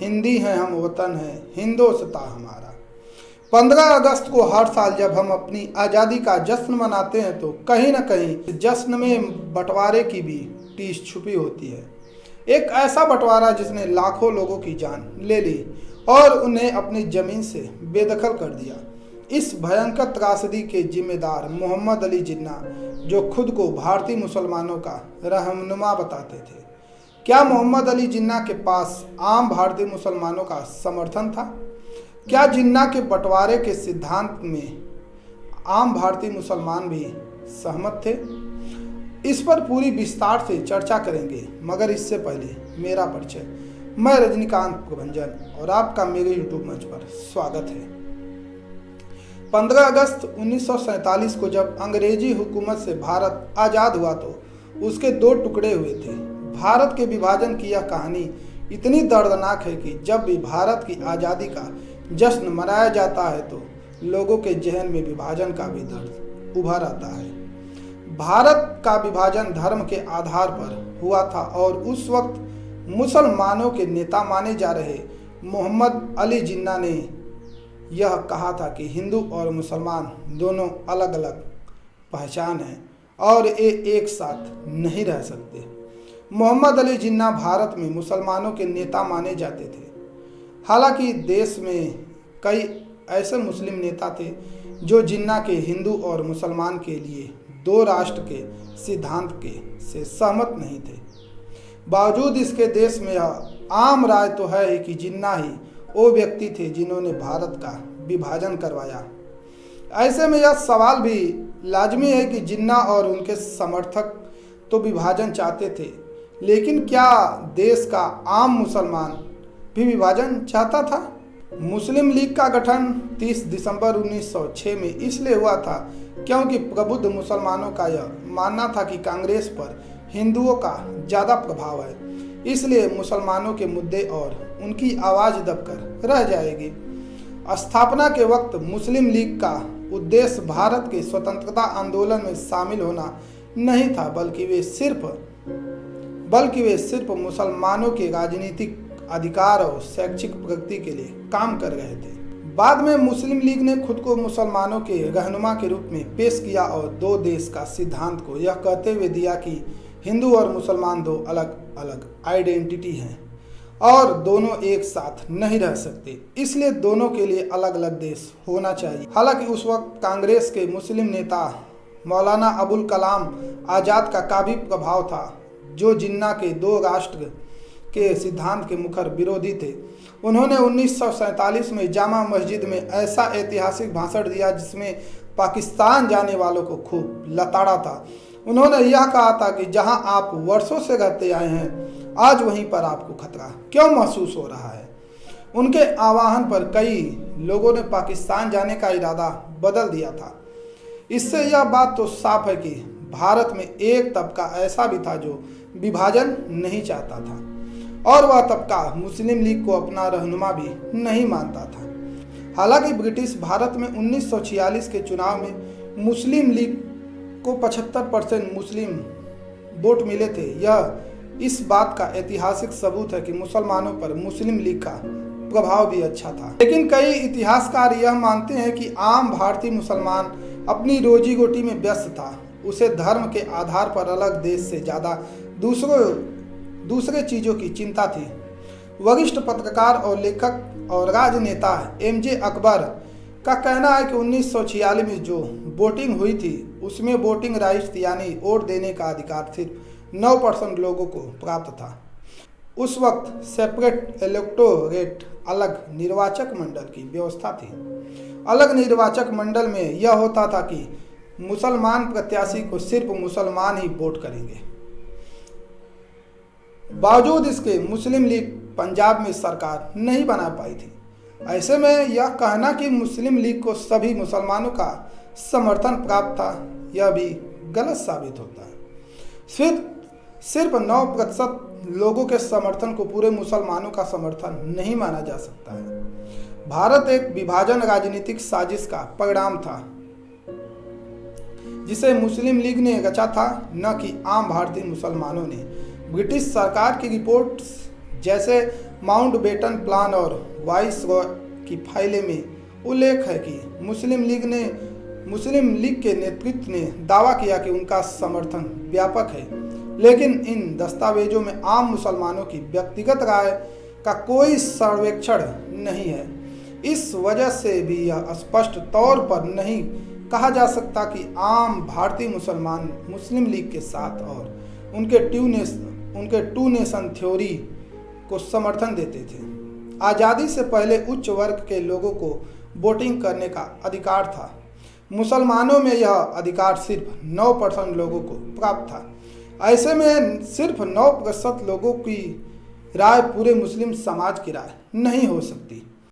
हिंदी हैं हम, वतन है हिंदोस्तां हमारा। 15 अगस्त को हर साल जब हम अपनी आज़ादी का जश्न मनाते हैं तो कहीं ना कहीं जश्न में बंटवारे की भी टीस छुपी होती है। एक ऐसा बंटवारा जिसने लाखों लोगों की जान ले ली और उन्हें अपनी ज़मीन से बेदखल कर दिया। इस भयंकर त्रासदी के जिम्मेदार मोहम्मद अली जिन्ना, जो खुद को भारतीय मुसलमानों का रहनुमा बताते थे। क्या मोहम्मद अली जिन्ना के पास आम भारतीय मुसलमानों का समर्थन था? क्या जिन्ना के बंटवारे के सिद्धांत में आम भारतीय मुसलमान भी सहमत थे? इस पर पूरी विस्तार से चर्चा करेंगे, मगर इससे पहले मेरा परिचय। मैं रजनीकांत प्रभंजन और आपका मेरे यूट्यूब मंच पर स्वागत है। 15 अगस्त 1947 को जब अंग्रेजी हुकूमत से भारत आज़ाद हुआ तो उसके दो टुकड़े हुए थे। भारत के विभाजन की यह कहानी इतनी दर्दनाक है कि जब भी भारत की आज़ादी का जश्न मनाया जाता है तो लोगों के जहन में विभाजन का भी दर्द उभर आता है। भारत का विभाजन धर्म के आधार पर हुआ था और उस वक्त मुसलमानों के नेता माने जा रहे मोहम्मद अली जिन्ना ने यह कहा था कि हिंदू और मुसलमान दोनों अलग अलग पहचान हैं और ये एक साथ नहीं रह सकते। मोहम्मद अली जिन्ना भारत में मुसलमानों के नेता माने जाते थे। हालांकि देश में कई ऐसे मुस्लिम नेता थे जो जिन्ना के हिंदू और मुसलमान के लिए दो राष्ट्र के सिद्धांत के से सहमत नहीं थे। बावजूद इसके देश में यह आम राय तो है कि जिन्ना ही वो व्यक्ति थे जिन्होंने भारत का विभाजन करवाया। ऐसे में यह सवाल भी लाजमी है कि जिन्ना और उनके समर्थक तो विभाजन चाहते थे, लेकिन क्या देश का आम मुसलमान भी विभाजन चाहता था? मुस्लिम लीग का गठन 30 दिसंबर 1906 में इसलिए हुआ था क्योंकि प्रबुद्ध मुसलमानों का यह मानना था कि कांग्रेस पर हिंदुओं का ज़्यादा प्रभाव है, इसलिए मुसलमानों के मुद्दे और उनकी आवाज़ दबकर रह जाएगी। स्थापना के वक्त मुस्लिम लीग का उद्देश्य भारत के स्वतंत्रता आंदोलन में शामिल होना नहीं था, बल्कि वे सिर्फ मुसलमानों के राजनीतिक अधिकार और शैक्षिक प्रगति के लिए काम कर रहे थे। बाद में मुस्लिम लीग ने खुद को मुसलमानों के रहनुमा के रूप में पेश किया और दो देश का सिद्धांत को यह कहते हुए दिया कि हिंदू और मुसलमान दो अलग अलग आइडेंटिटी हैं और दोनों एक साथ नहीं रह सकते, इसलिए दोनों के लिए अलग अलग देश होना चाहिए। हालांकि उस वक्त कांग्रेस के मुस्लिम नेता मौलाना अबुल कलाम आज़ाद का काफ़ी प्रभाव था, जो जिन्ना के दो राष्ट्र के सिद्धांत के मुखर विरोधी थे। उन्होंने 1947 में जामा मस्जिद में ऐसा ऐतिहासिक भाषण दिया जिसमें पाकिस्तान जाने वालों को खूब लताड़ा था। उन्होंने यह कहा था कि जहां आप वर्षों से रहते आए हैं, आज वहीं पर आपको खतरा क्यों महसूस हो रहा है। उनके आह्वान पर कई लोगों ने पाकिस्तान जाने का इरादा बदल दिया था। इससे यह बात तो साफ है कि भारत में एक तबका ऐसा भी था जो विभाजन नहीं चाहता था और वह तबका मुस्लिम लीग को अपना रहनुमा भी नहीं मानता था। हालांकि ब्रिटिश भारत में 1946 के चुनाव में मुस्लिम लीग को 75% मुस्लिम वोट मिले थे। यह इस बात का ऐतिहासिक सबूत है कि मुसलमानों पर मुस्लिम लीग का प्रभाव भी अच्छा था। लेकिन कई इतिहासकार यह मानते हैं कि आम भारतीय मुसलमान अपनी रोजी रोटी में व्यस्त था। उसे धर्म के आधार पर अलग देश से ज़्यादा दूसरे चीज़ों की चिंता थी। वरिष्ठ पत्रकार और लेखक और राजनेता एमजे अकबर का कहना है कि 1946 में जो वोटिंग हुई थी उसमें वोटिंग राइट्स यानी वोट देने का अधिकार सिर्फ 9% लोगों को प्राप्त था। उस वक्त सेपरेट इलेक्टोरेट अलग निर्वाचक मंडल की व्यवस्था थी। अलग निर्वाचक मंडल में यह होता था कि मुसलमान प्रत्याशी को सिर्फ मुसलमान ही वोट करेंगे। बावजूद इसके मुस्लिम लीग पंजाब में सरकार नहीं बना पाई थी। ऐसे में यह कहना कि मुस्लिम लीग को सभी मुसलमानों का समर्थन प्राप्त था, यह भी गलत साबित होता है। सिर्फ 9% लोगों के समर्थन को पूरे मुसलमानों का समर्थन नहीं माना जा सकता है। भारत एक विभाजन राजनीतिक साजिश का परिणाम था जिसे मुस्लिम लीग ने रचा था, न कि आम भारतीय मुसलमानों ने। ब्रिटिश सरकार की रिपोर्ट्स जैसे माउंटबेटन प्लान और वाइसरॉय की फाइलें में उल्लेख है कि मुस्लिम लीग के नेतृत्व ने दावा किया कि उनका समर्थन व्यापक है, लेकिन इन दस्तावेजों में आम मुसलमानों की व्यक्तिगत राय का कोई सर्वेक्षण नहीं है। इस वजह से भी यह स्पष्ट तौर पर नहीं कहा जा सकता कि आम भारतीय मुसलमान मुस्लिम लीग के साथ और उनके टू नेशन थ्योरी को समर्थन देते थे। आज़ादी से पहले उच्च वर्ग के लोगों को वोटिंग करने का अधिकार था। मुसलमानों में यह अधिकार सिर्फ 9% लोगों को प्राप्त था। ऐसे में सिर्फ 9% लोगों की राय पूरे मुस्लिम समाज की राय नहीं हो सकती।